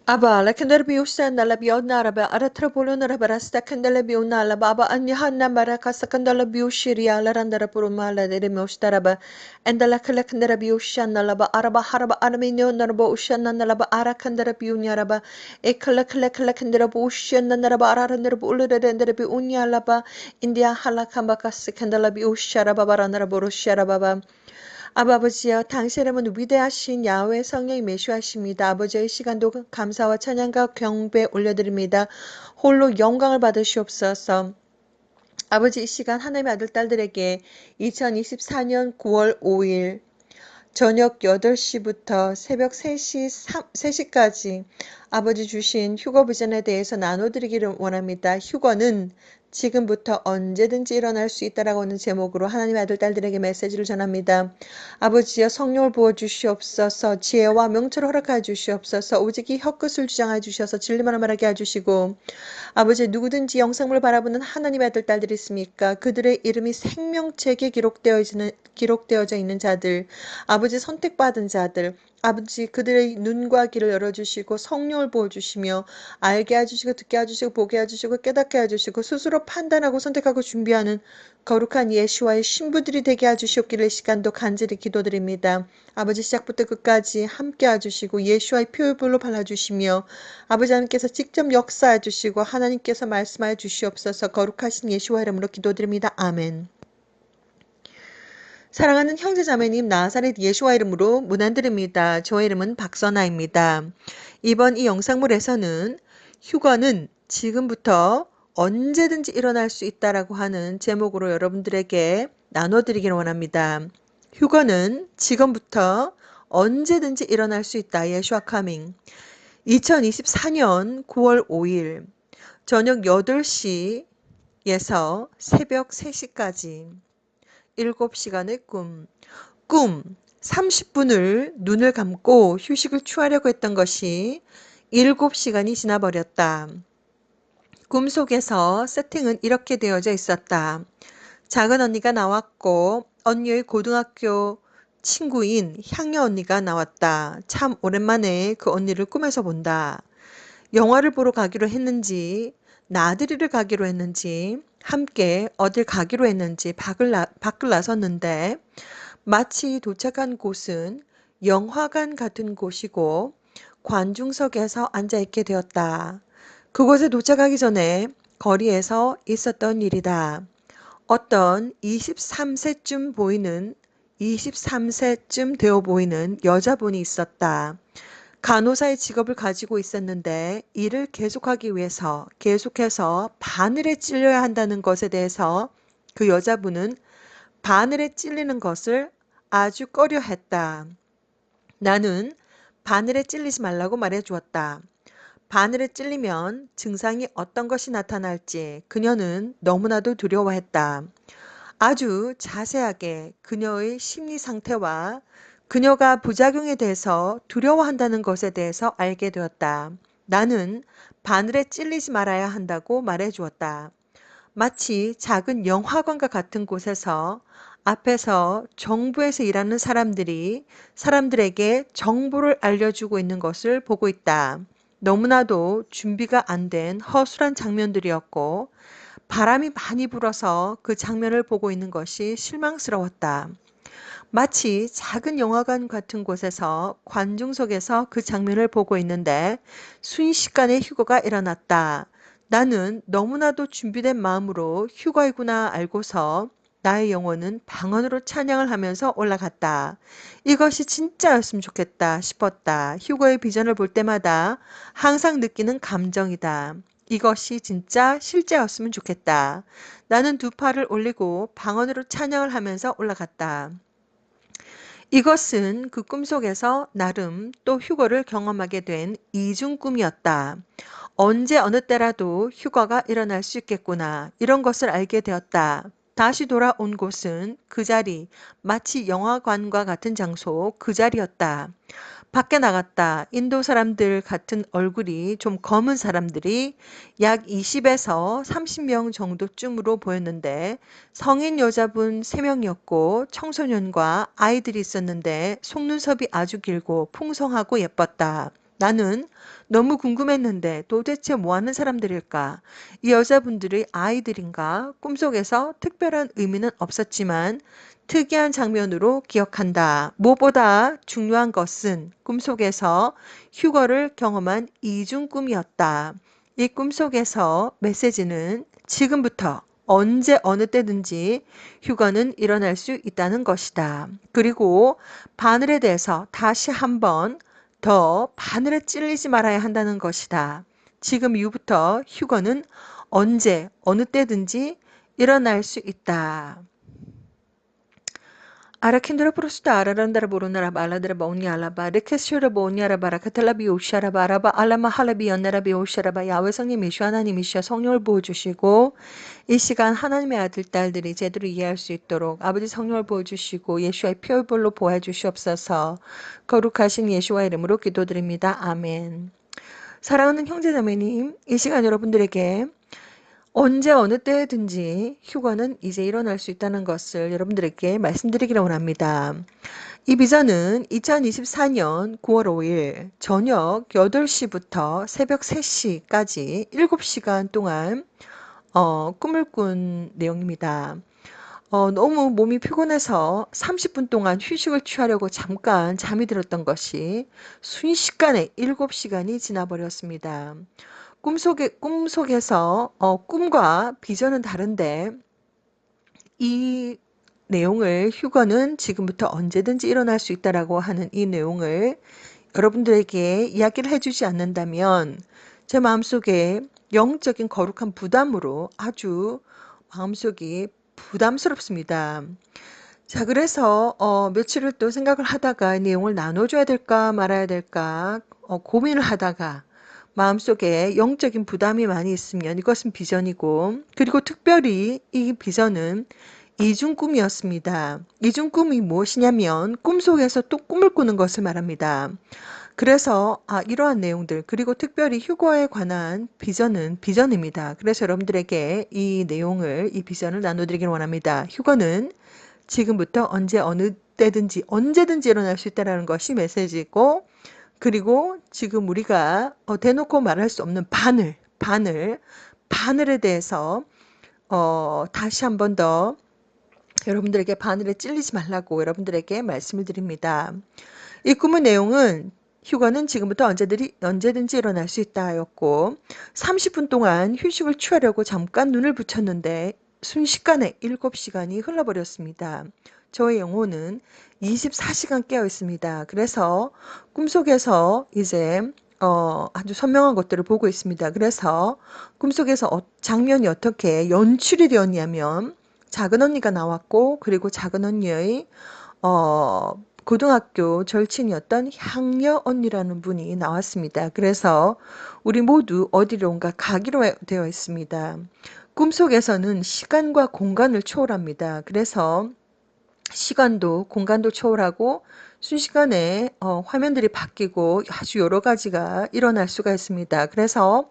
Aba, lakandarabiusan na labiod na araba, aratrapolo na rabarasta kandalabiu na lababa, anyahan na marakasa kandalabiu shiria, larandara purumala, dedemustaraba, and the lakalakandarabiusan na laba, araba, haraba, araminyo na rabo usyan na nalaba, arakandarabiu nyaraba, ekalakalakandarabuusyan na naraba, ararandarabu uladandarabiu unyalaba, india halakambakasa kandalabiu sharaba, barandaraburu sharababa. 아버지여, 당신의 이름은 위대하신 야훼 성령이 메시아십니다. 아버지의 시간도 감사와 찬양과 경배 올려드립니다. 홀로 영광을 받으시옵소서. 아버지 이 시간 하나님의 아들 딸들에게 2024년 9월 5일 저녁 8시부터 새벽 3시까지 아버지 주신 휴거 비전에 대해서 나눠드리기를 원합니다. 휴거는 지금부터 언제든지 일어날 수 있다라고 하는 제목으로 하나님의 아들 딸들에게 메시지를 전합니다. 아버지여 성령을 부어주시옵소서, 지혜와 명철을 허락하여 주시옵소서, 오직 이 혀끝을 주장하여 주셔서 진리만 말하게 해주시고, 아버지 누구든지 영상을 바라보는 하나님의 아들 딸들이 있습니까? 그들의 이름이 생명책에 기록되어져 있는 자들, 아버지 선택받은 자들, 아버지 그들의 눈과 귀를 열어주시고 성령을 부어주시며 알게 해주시고 듣게 해주시고 보게 해주시고 깨닫게 해주시고 스스로 판단하고 선택하고 준비하는 거룩한 예수와의 신부들이 되게 해주시옵기를 이 시간도 간절히 기도드립니다. 아버지 시작부터 끝까지 함께 해주시고 예수와의 표율별로 발라주시며 아버지 하나님께서 직접 역사해 주시고 하나님께서 말씀하여 주시옵소서. 거룩하신 예수와 이름으로 기도드립니다. 아멘. 사랑하는 형제자매님, 나사렛 예수와 이름으로 문안드립니다. 저의 이름은 박선아입니다. 이번 이 영상물에서는 휴거는 지금부터 언제든지 일어날 수 있다라고 하는 제목으로 여러분들에게 나눠드리기를 원합니다. 휴거는 지금부터 언제든지 일어날 수 있다. 예수와 카밍. 2024년 9월 5일 저녁 8시에서 새벽 3시까지 7시간의 꿈. 30분을 눈을 감고 휴식을 취하려고 했던 것이 7시간이 지나버렸다. 꿈속에서 세팅은 이렇게 되어져 있었다. 작은 언니가 나왔고 언니의 고등학교 친구인 향여 언니가 나왔다. 참 오랜만에 그 언니를 꿈에서 본다. 영화를 보러 가기로 했는지 나들이를 가기로 했는지 함께 어딜 가기로 했는지 밖을 나섰는데 마치 도착한 곳은 영화관 같은 곳이고 관중석에서 앉아있게 되었다. 그곳에 도착하기 전에 거리에서 있었던 일이다. 어떤 23세쯤 되어 보이는 여자분이 있었다. 간호사의 직업을 가지고 있었는데 일을 계속하기 위해서 계속해서 바늘에 찔려야 한다는 것에 대해서 그 여자분은 바늘에 찔리는 것을 아주 꺼려했다. 나는 바늘에 찔리지 말라고 말해주었다. 바늘에 찔리면 증상이 어떤 것이 나타날지 그녀는 너무나도 두려워했다. 아주 자세하게 그녀의 심리 상태와 그녀가 부작용에 대해서 두려워한다는 것에 대해서 알게 되었다. 나는 바늘에 찔리지 말아야 한다고 말해주었다. 마치 작은 영화관과 같은 곳에서 앞에서 정부에서 일하는 사람들에게 정보를 알려주고 있는 것을 보고 있다. 너무나도 준비가 안 된 허술한 장면들이었고 바람이 많이 불어서 그 장면을 보고 있는 것이 실망스러웠다. 마치 작은 영화관 같은 곳에서 관중석에서 그 장면을 보고 있는데 순식간에 휴거가 일어났다. 나는 너무나도 준비된 마음으로 휴거이구나 알고서 나의 영혼은 방언으로 찬양을 하면서 올라갔다. 이것이 진짜였으면 좋겠다 싶었다. 휴거의 비전을 볼 때마다 항상 느끼는 감정이다. 이것이 진짜 실제였으면 좋겠다. 나는 두 팔을 올리고 방언으로 찬양을 하면서 올라갔다. 이것은 그 꿈속에서 나름 또 휴거를 경험하게 된 이중 꿈이었다. 언제 어느 때라도 휴거가 일어날 수 있겠구나. 이런 것을 알게 되었다. 다시 돌아온 곳은 그 자리, 마치 영화관과 같은 장소 그 자리였다. 밖에 나갔다. 인도 사람들 같은 얼굴이 좀 검은 사람들이 약 20에서 30명 정도쯤으로 보였는데 성인 여자분 3명이었고 청소년과 아이들이 있었는데 속눈썹이 아주 길고 풍성하고 예뻤다. 나는 너무 궁금했는데 도대체 뭐 하는 사람들일까? 이 여자분들의 아이들인가? 꿈속에서 특별한 의미는 없었지만 특이한 장면으로 기억한다. 무엇보다 중요한 것은 꿈속에서 휴거를 경험한 이중 꿈이었다. 이 꿈속에서 메시지는 지금부터 언제 어느 때든지 휴거는 일어날 수 있다는 것이다. 그리고 바늘에 대해서 다시 한번 더 바늘에 찔리지 말아야 한다는 것이다. 지금 이후부터 휴거는 언제 어느 때든지 일어날 수 있다. Arakindra prosta ararandara borunara baladara baunyalaba rekeshura baunyara 바라카텔라비 오샤라바라바 알라마할라비 연나라비 오샤라바 야외 성님이시오 하나님이시여 성령을 부어주시고 이 시간 하나님의 아들 딸들이 제대로 이해할 수 있도록 아버지 성령을 부어주시고 예수와의 피울볼로 보아주시옵소서. 거룩하신 예수와 이름으로 기도드립니다. 아멘. 사랑하는 형제자매님, 이 시간 여러분들에게 언제 어느 때든지 휴가는 이제 일어날 수 있다는 것을 여러분들에게 말씀드리기를 원합니다. 이 비전은 2024년 9월 5일 저녁 8시부터 새벽 3시까지 7시간 동안 꿈을 꾼 내용입니다. 너무 몸이 피곤해서 30분 동안 휴식을 취하려고 잠깐 잠이 들었던 것이 순식간에 7시간이 지나버렸습니다. 꿈속에서 꿈과 비전은 다른데 이 내용을 휴거는 지금부터 언제든지 일어날 수 있다라고 하는 이 내용을 여러분들에게 이야기를 해주지 않는다면 제 마음속에 영적인 거룩한 부담으로 아주 마음속이 부담스럽습니다. 자, 그래서 며칠을 또 생각을 하다가 내용을 나눠줘야 될까 말아야 될까 고민을 하다가 마음속에 영적인 부담이 많이 있으면 이것은 비전이고 그리고 특별히 이 비전은 이중 꿈이었습니다. 이중 꿈이 무엇이냐면 꿈속에서 또 꿈을 꾸는 것을 말합니다. 그래서 이러한 내용들 그리고 특별히 휴거에 관한 비전은 비전입니다. 그래서 여러분들에게 이 내용을 이 비전을 나눠드리길 원합니다. 휴거는 지금부터 언제 어느 때든지 언제든지 일어날 수 있다는 것이 메시지고 그리고 지금 우리가 대놓고 말할 수 없는 바늘에 대해서 다시 한번 더 여러분들에게 바늘에 찔리지 말라고 여러분들에게 말씀을 드립니다. 이 꿈의 내용은 휴가는 지금부터 언제든지 일어날 수 있다였고 30분 동안 휴식을 취하려고 잠깐 눈을 붙였는데 순식간에 7시간이 흘러버렸습니다. 저의 영혼은 24시간 깨어 있습니다. 그래서 꿈속에서 이제 아주 선명한 것들을 보고 있습니다. 그래서 꿈속에서 장면이 어떻게 연출이 되었냐면 작은 언니가 나왔고 그리고 작은 언니의 고등학교 절친이었던 향녀 언니라는 분이 나왔습니다. 그래서 우리 모두 어디론가 가기로 되어 있습니다. 꿈속에서는 시간과 공간을 초월합니다. 그래서 시간도 공간도 초월하고 순식간에 화면들이 바뀌고 아주 여러 가지가 일어날 수가 있습니다. 그래서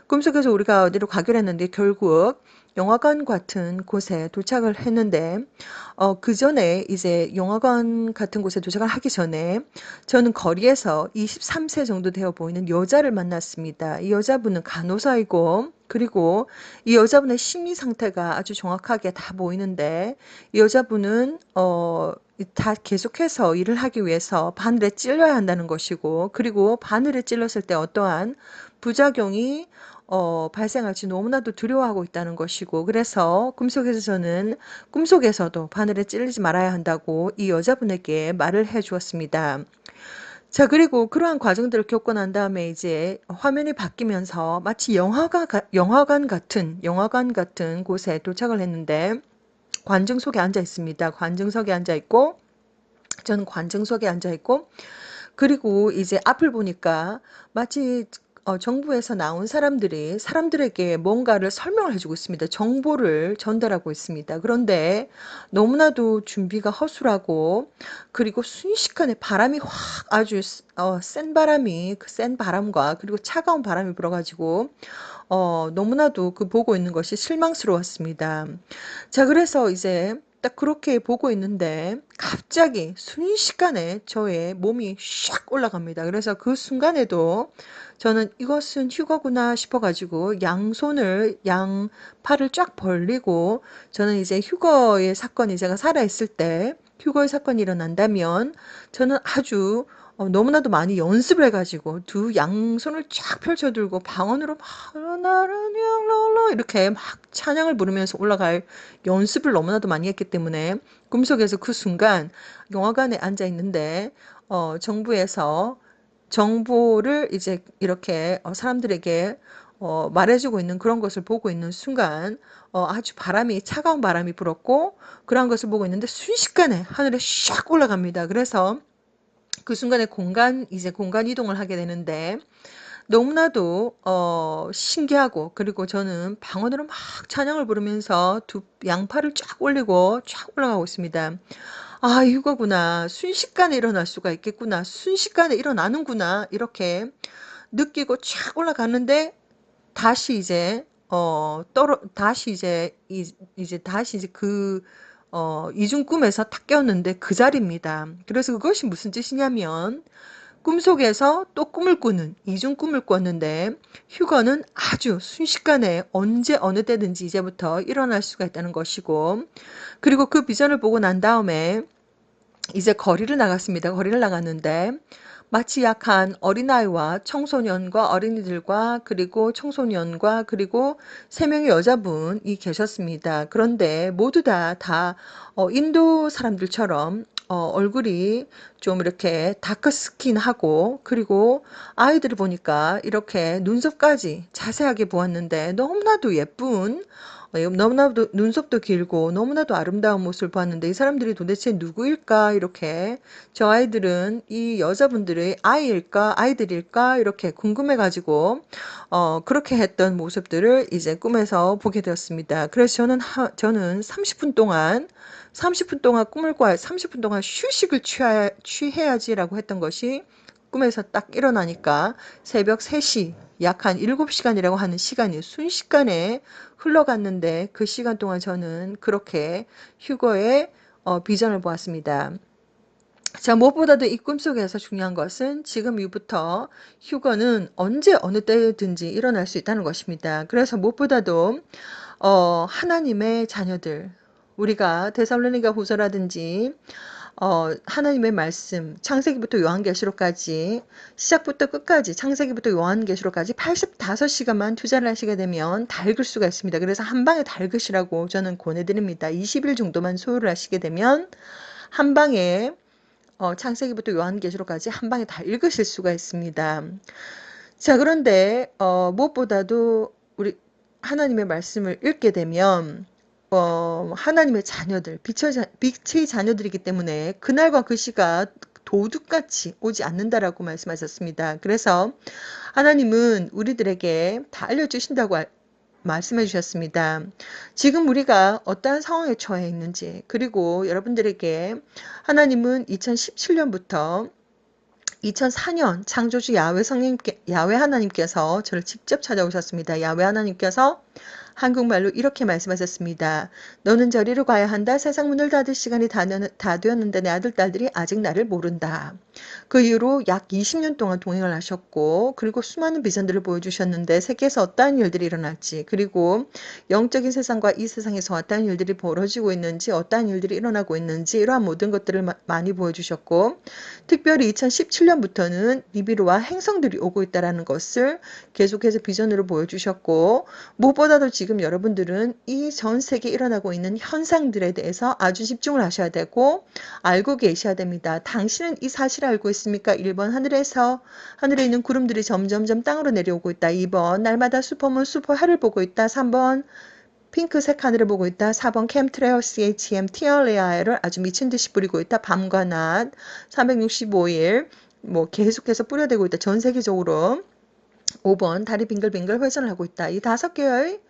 꿈속에서 우리가 어디로 가기로 했는데 결국 영화관 같은 곳에 도착을 했는데 그 전에 이제 영화관 같은 곳에 도착을 하기 전에 저는 거리에서 23세 정도 되어 보이는 여자를 만났습니다. 이 여자분은 간호사이고 그리고 이 여자분의 심리 상태가 아주 정확하게 다 보이는데 이 여자분은 다 계속해서 일을 하기 위해서 바늘에 찔러야 한다는 것이고 그리고 바늘에 찔렀을 때 어떠한 부작용이 발생할지 너무나도 두려워하고 있다는 것이고 그래서 꿈속에서도 바늘에 찔리지 말아야 한다고 이 여자분에게 말을 해 주었습니다. 자, 그리고 그러한 과정들을 겪고 난 다음에 이제 화면이 바뀌면서 마치 영화관 같은 곳에 도착을 했는데 관중석에 앉아 있습니다. 관중석에 앉아 있고 저는 관중석에 앉아 있고 그리고 이제 앞을 보니까 마치 정부에서 나온 사람들에게 뭔가를 설명을 해주고 있습니다. 정보를 전달하고 있습니다. 그런데 너무나도 준비가 허술하고 그리고 순식간에 바람이 확 아주 센 바람이 그 센 바람과 그리고 차가운 바람이 불어가지고 너무나도 그 보고 있는 것이 실망스러웠습니다. 자, 그래서 이제 딱 그렇게 보고 있는데 갑자기 순식간에 저의 몸이 샥 올라갑니다. 그래서 그 순간에도 저는 이것은 휴거구나 싶어가지고 양팔을 쫙 벌리고 저는 이제 휴거의 사건이 제가 살아있을 때 휴거의 사건이 일어난다면 저는 아주 너무나도 많이 연습을 해가지고 두 양손을 쫙 펼쳐들고 방언으로 막 나는 이렇게 막 찬양을 부르면서 올라갈 연습을 너무나도 많이 했기 때문에 꿈속에서 그 순간 영화관에 앉아 있는데 정부에서 정보를 이제 이렇게 사람들에게 말해주고 있는 그런 것을 보고 있는 순간 아주 차가운 바람이 불었고 그런 것을 보고 있는데 순식간에 하늘에 샥 올라갑니다. 그래서 그 순간에 이제 공간 이동을 하게 되는데 너무나도 신기하고 그리고 저는 방언으로 막 찬양을 부르면서 두 양팔을 쫙 올리고 쫙 올라가고 있습니다. 아, 이거구나. 순식간에 일어날 수가 있겠구나. 순식간에 일어나는구나. 이렇게 느끼고 쫙 올라가는데 다시 이제 다시 이제 다시 이제 이중 꿈에서 탁 깨었는데 그 자리입니다. 그래서 그것이 무슨 뜻이냐면 꿈속에서 또 꿈을 꾸는 이중 꿈을 꿨는데 휴거는 아주 순식간에 언제 어느 때든지 이제부터 일어날 수가 있다는 것이고 그리고 그 비전을 보고 난 다음에 이제 거리를 나갔습니다. 거리를 나갔는데 마치 약한 어린아이와 청소년과 어린이들과 그리고 청소년과 그리고 세 명의 여자분이 계셨습니다. 그런데 모두 다 인도 사람들처럼 얼굴이 좀 이렇게 다크스킨하고 그리고 아이들을 보니까 이렇게 눈썹까지 자세하게 보았는데 너무나도 예쁜 너무나도 눈썹도 길고 너무나도 아름다운 모습을 보았는데 이 사람들이 도대체 누구일까 이렇게 저 아이들은 이 여자분들의 아이들일까 이렇게 궁금해가지고 그렇게 했던 모습들을 이제 꿈에서 보게 되었습니다. 그래서 저는 30분 동안 꿈을 꿔야 30분 동안 휴식을 취해야지라고 했던 것이 꿈에서 딱 일어나니까 새벽 3시 약 한 7시간이라고 하는 시간이 순식간에 흘러갔는데 그 시간 동안 저는 그렇게 휴거의 비전을 보았습니다. 자, 무엇보다도 이 꿈속에서 중요한 것은 지금 이후부터 휴거는 언제 어느 때든지 일어날 수 있다는 것입니다. 그래서 무엇보다도 하나님의 자녀들 우리가 데살로니가 후서라든지 하나님의 말씀 창세기부터 요한계시록까지 시작부터 끝까지 창세기부터 요한계시록까지 85시간만 투자를 하시게 되면 다 읽을 수가 있습니다. 그래서 한 방에 다 읽으시라고 저는 권해드립니다. 20일 정도만 소요를 하시게 되면 한 방에 창세기부터 요한계시록까지 한 방에 다 읽으실 수가 있습니다. 자, 그런데 무엇보다도 우리 하나님의 말씀을 읽게 되면 하나님의 자녀들, 빛의 자녀들이기 때문에 그날과 그 시가 도둑같이 오지 않는다라고 말씀하셨습니다. 그래서 하나님은 우리들에게 다 알려주신다고 말씀해 주셨습니다. 지금 우리가 어떠한 상황에 처해 있는지 그리고 여러분들에게 하나님은 2017년부터 2004년 창조주 야훼 하나님께서 저를 직접 찾아오셨습니다. 야훼 하나님께서 한국말로 이렇게 말씀하셨습니다. 너는 저리로 가야 한다. 세상 문을 닫을 시간이 다 되었는데 내 아들, 딸들이 아직 나를 모른다. 그 이후로 약 20년 동안 동행을 하셨고 그리고 수많은 비전들을 보여주셨는데 세계에서 어떠한 일들이 일어날지 그리고 영적인 세상과 이 세상에서 어떠한 일들이 벌어지고 있는지 어떠한 일들이 일어나고 있는지 이러한 모든 것들을 많이 보여주셨고 특별히 2017년부터는 니비루와 행성들이 오고 있다는 것을 계속해서 비전으로 보여주셨고 무엇보다도 지금 여러분들은 이 전 세계에 일어나고 있는 현상들에 대해서 아주 집중을 하셔야 되고 알고 계셔야 됩니다. 당신은 이 사실을 알고 있습니까? 1번 하늘에 있는 구름들이 점점점 땅으로 내려오고 있다. 2번 날마다 슈퍼문 슈퍼해를 보고 있다. 3번 핑크색 하늘을 보고 있다. 4번 캠트레어 CHM 티어레아를 아주 미친 듯이 뿌리고 있다. 밤과 낮 365일 뭐 계속해서 뿌려대고 있다. 전 세계적으로. 5번 다리 빙글빙글 회전을 하고 있다. 이 5개의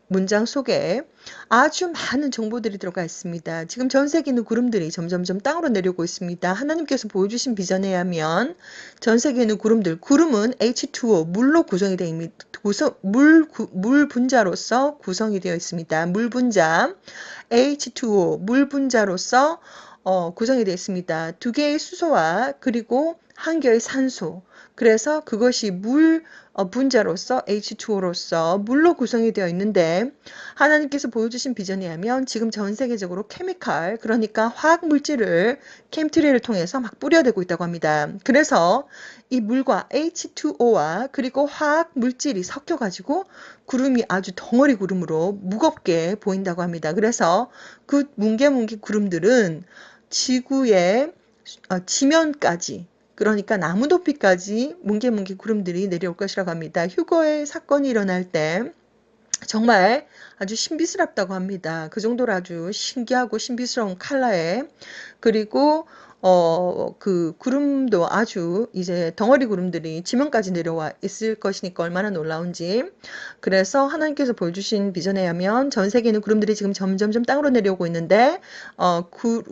문장 속에 아주 많은 정보들이 들어가 있습니다. 지금 전 세계 있는 구름들이 점점점 땅으로 내려오고 있습니다. 하나님께서 보여주신 비전에 의하면 전 세계 있는 구름은 H2O, 물로 구성이 되어 있습니다. 물 분자로서 구성이 되어 있습니다. 물 분자, H2O, 물 분자로서 구성이 되어 있습니다. 두 개의 수소와 그리고 한 개의 산소. 그래서 그것이 물 분자로서 H2O로서 물로 구성이 되어 있는데 하나님께서 보여주신 비전에 의하면 지금 전 세계적으로 케미칼, 그러니까 화학 물질을 캠트레이를 통해서 막 뿌려대고 있다고 합니다. 그래서 이 물과 H2O와 그리고 화학 물질이 섞여가지고 구름이 아주 덩어리 구름으로 무겁게 보인다고 합니다. 그래서 그 뭉게뭉게 구름들은 지구의 지면까지, 그러니까 나무 높이까지 뭉게뭉게 구름들이 내려올 것이라고 합니다. 휴거의 사건이 일어날 때 정말 아주 신비스럽다고 합니다. 그 정도로 아주 신기하고 신비스러운 컬러에, 그리고 그 구름도 아주 이제 덩어리 구름들이 지면까지 내려와 있을 것이니까 얼마나 놀라운지. 그래서 하나님께서 보여주신 비전에 의하면 전 세계에 있는 구름들이 지금 점점점 땅으로 내려오고 있는데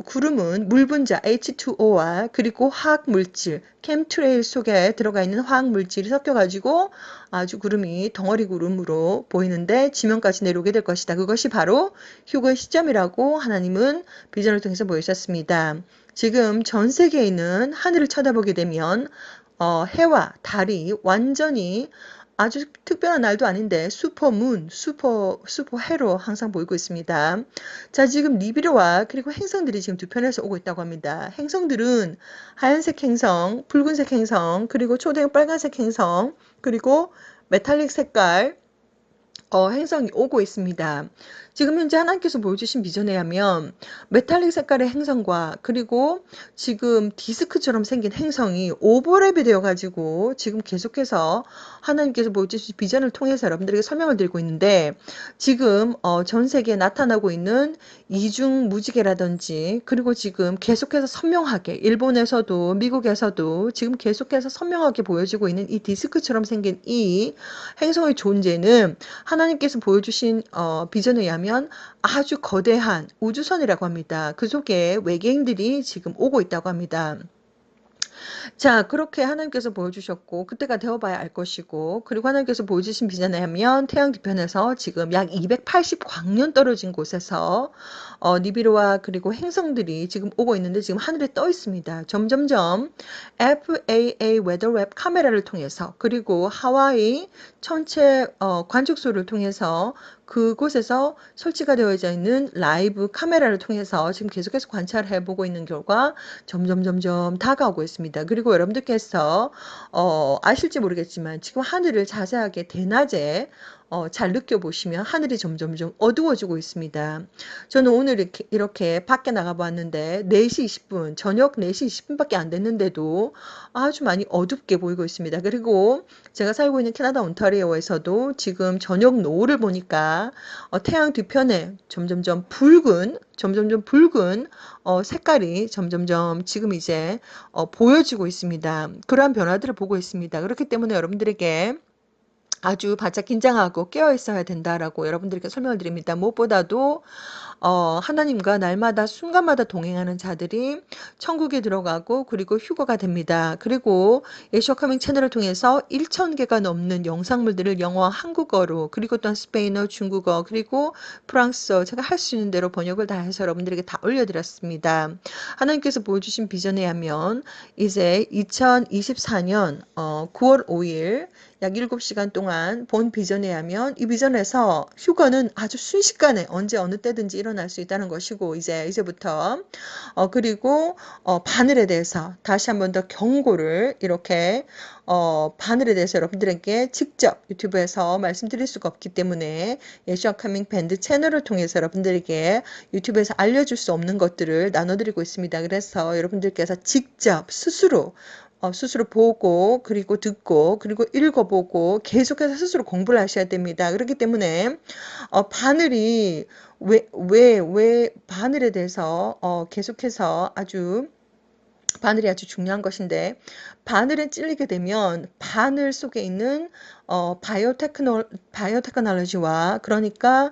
구름은 물 분자 H2O와 그리고 화학 물질 캠트레일 속에 들어가 있는 화학 물질이 섞여가지고 아주 구름이 덩어리 구름으로 보이는데 지면까지 내려오게 될 것이다. 그것이 바로 휴거의 시점이라고 하나님은 비전을 통해서 보여주셨습니다. 지금 전 세계에 있는 하늘을 쳐다보게 되면 해와 달이 완전히 아주 특별한 날도 아닌데 슈퍼문, 슈퍼해로 항상 보이고 있습니다. 자, 지금 니비루와 그리고 행성들이 지금 두 편에서 오고 있다고 합니다. 행성들은 하얀색 행성, 붉은색 행성, 그리고 초대형 빨간색 행성, 그리고 메탈릭 색깔 행성이 오고 있습니다. 지금 현재 하나님께서 보여주신 비전에 의하면 메탈릭 색깔의 행성과 그리고 지금 디스크처럼 생긴 행성이 오버랩이 되어가지고 지금 계속해서 하나님께서 보여주신 비전을 통해서 여러분들에게 설명을 드리고 있는데 지금 전 세계에 나타나고 있는 이중 무지개라든지 그리고 지금 계속해서 선명하게 일본에서도 미국에서도 지금 계속해서 선명하게 보여지고 있는 이 디스크처럼 생긴 이 행성의 존재는 하나님께서 보여주신 비전에 의하면 아주 거대한 우주선이라고 합니다. 그 속에 외계인들이 지금 오고 있다고 합니다. 자, 그렇게 하나님께서 보여주셨고 그때가 되어봐야 알 것이고, 그리고 하나님께서 보여주신 비전에 하면 태양 뒤편에서 지금 약 280광년 떨어진 곳에서 니비루와 그리고 행성들이 지금 오고 있는데 지금 하늘에 떠 있습니다. 점점점 FAA 웨더웹 카메라를 통해서 그리고 하와이 천체 관측소를 통해서 그곳에서 설치가 되어져 있는 라이브 카메라를 통해서 지금 계속해서 관찰해 보고 있는 결과 점점 다가오고 있습니다. 그리고 여러분들께서 아실지 모르겠지만 지금 하늘을 자세하게 대낮에 잘 느껴보시면 하늘이 점점점 어두워지고 있습니다. 저는 오늘 이렇게 밖에 나가봤는데 4시 20분, 저녁 4시 20분밖에 안 됐는데도 아주 많이 어둡게 보이고 있습니다. 그리고 제가 살고 있는 캐나다 온타리오에서도 지금 저녁 노을을 보니까 태양 뒤편에 점점점 붉은 색깔이 점점점 지금 이제 보여지고 있습니다. 그러한 변화들을 보고 있습니다. 그렇기 때문에 여러분들에게 아주 바짝 긴장하고 깨어 있어야 된다라고 여러분들께 설명을 드립니다. 무엇보다도 하나님과 날마다 순간마다 동행하는 자들이 천국에 들어가고 그리고 휴거가 됩니다. 그리고 예수와 커밍 채널을 통해서 1,000개가 넘는 영상물들을 영어와 한국어로 그리고 또한 스페인어, 중국어 그리고 프랑스어 제가 할 수 있는 대로 번역을 다 해서 여러분들에게 다 올려드렸습니다. 하나님께서 보여주신 비전에 하면 이제 2024년 9월 5일 약 7시간 동안 본 비전에 하면 이 비전에서 휴거는 아주 순식간에 언제 어느 때든지 일어날 수 있다는 것이고 이제부터 그리고 바늘에 대해서 다시 한번 더 경고를 이렇게 바늘에 대해서 여러분들에게 직접 유튜브에서 말씀드릴 수가 없기 때문에 예수와 커밍 밴드 채널을 통해서 여러분들에게 유튜브에서 알려줄 수 없는 것들을 나눠드리고 있습니다. 그래서 여러분들께서 직접 스스로 보고 그리고 듣고 그리고 읽어보고 계속해서 스스로 공부를 하셔야 됩니다. 그렇기 때문에 바늘이 왜 바늘에 대해서 계속해서 아주 바늘이 아주 중요한 것인데 바늘에 찔리게 되면 바늘 속에 있는 바이오테크놀로지와 그러니까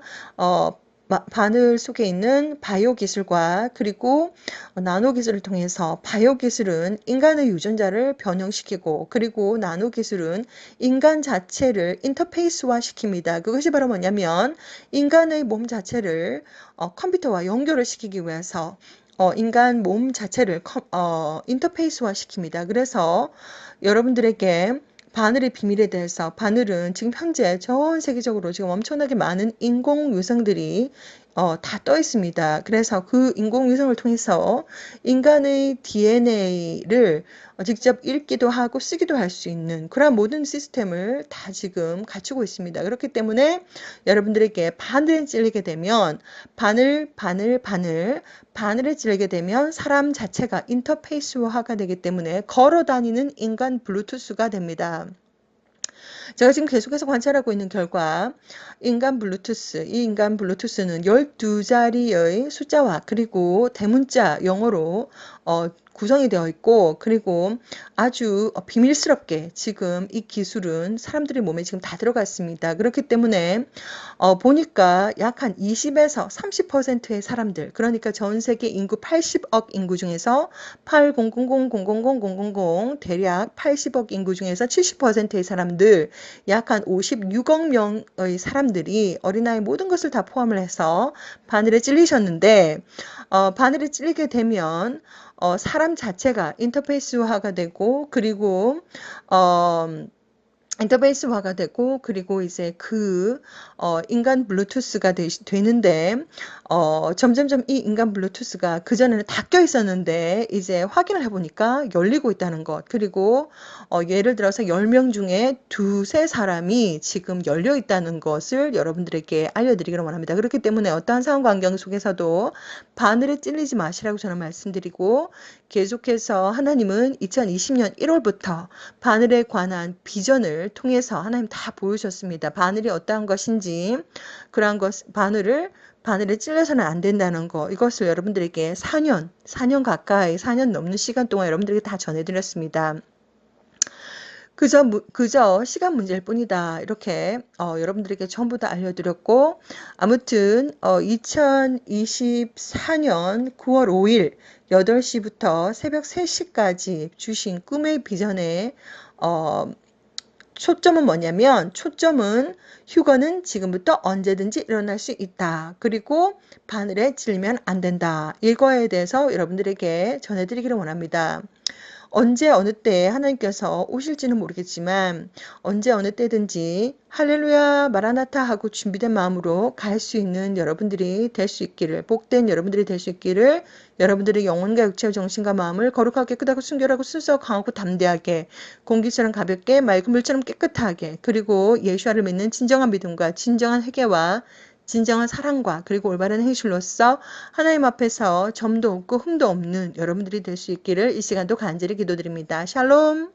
바늘 속에 있는 바이오 기술과 그리고 나노 기술을 통해서 바이오 기술은 인간의 유전자를 변형시키고 그리고 나노 기술은 인간 자체를 인터페이스화 시킵니다. 그것이 바로 뭐냐면 인간의 몸 자체를 컴퓨터와 연결을 시키기 위해서 인간 몸 자체를 인터페이스화 시킵니다. 그래서 여러분들에게 바늘의 비밀에 대해서 바늘은 지금 현재 전 세계적으로 지금 엄청나게 많은 인공위성들이 다 떠 있습니다. 그래서 그 인공위성을 통해서 인간의 DNA를 직접 읽기도 하고 쓰기도 할 수 있는 그런 모든 시스템을 다 지금 갖추고 있습니다. 그렇기 때문에 여러분들에게 바늘에 찔리게 되면 바늘에 찔리게 되면 사람 자체가 인터페이스화가 되기 때문에 걸어 다니는 인간 블루투스가 됩니다. 제가 지금 계속해서 관찰하고 있는 결과 이 인간 블루투스는 12자리의 숫자와 그리고 대문자 영어로 구성이 되어 있고 그리고 아주 비밀스럽게 지금 이 기술은 사람들의 몸에 지금 다 들어가 있습니다. 그렇기 때문에 보니까 약 한 20에서 30%의 사람들 그러니까 전 세계 인구 80억 인구 중에서 8000000000 대략 80억 인구 중에서 70%의 사람들 약 한 56억 명의 사람들이 어린아이 모든 것을 다 포함을 해서 바늘에 찔리셨는데 바늘에 찔리게 되면 사람 자체가 인터페이스화가 되고 그리고 인터페이스화가 되고 그리고 이제 그 인간 블루투스가 되는데 점점점 이 인간 블루투스가 그전에는 닫혀 있었는데 이제 확인을 해보니까 열리고 있다는 것 그리고 예를 들어서 10명 중에 두세 사람이 지금 열려 있다는 것을 여러분들에게 알려드리기를 원합니다. 그렇기 때문에 어떠한 상황 환경 속에서도 바늘에 찔리지 마시라고 저는 말씀드리고 계속해서 하나님은 2020년 1월부터 바늘에 관한 비전을 통해서 하나님 다 보여주셨습니다. 바늘이 어떠한 것인지 그러한 바늘에 찔려서는 안 된다는 거 이것을 여러분들에게 4년 가까이 4년 넘는 시간 동안 여러분들에게 다 전해드렸습니다. 그저 시간 문제일 뿐이다. 이렇게 여러분들에게 전부 다 알려드렸고 아무튼 2024년 9월 5일 8시부터 새벽 3시까지 주신 꿈의 비전에 초점은 뭐냐면 휴거는 지금부터 언제든지 일어날 수 있다. 그리고 바늘에 찔리면 안 된다. 이거에 대해서 여러분들에게 전해드리기를 원합니다. 언제 어느 때 하나님께서 오실지는 모르겠지만 언제 어느 때든지 할렐루야 마라나타 하고 준비된 마음으로 갈 수 있는 여러분들이 될 수 있기를 복된 여러분들이 될 수 있기를 여러분들의 영혼과 육체와 정신과 마음을 거룩하게 깨끗하고 순결하고 순수하고 강하고 담대하게 공기처럼 가볍게 맑은 물처럼 깨끗하게 그리고 예수와를 믿는 진정한 믿음과 진정한 회개와 진정한 사랑과 그리고 올바른 행실로서 하나님 앞에서 점도 없고 흠도 없는 여러분들이 될 수 있기를 이 시간도 간절히 기도드립니다. 샬롬.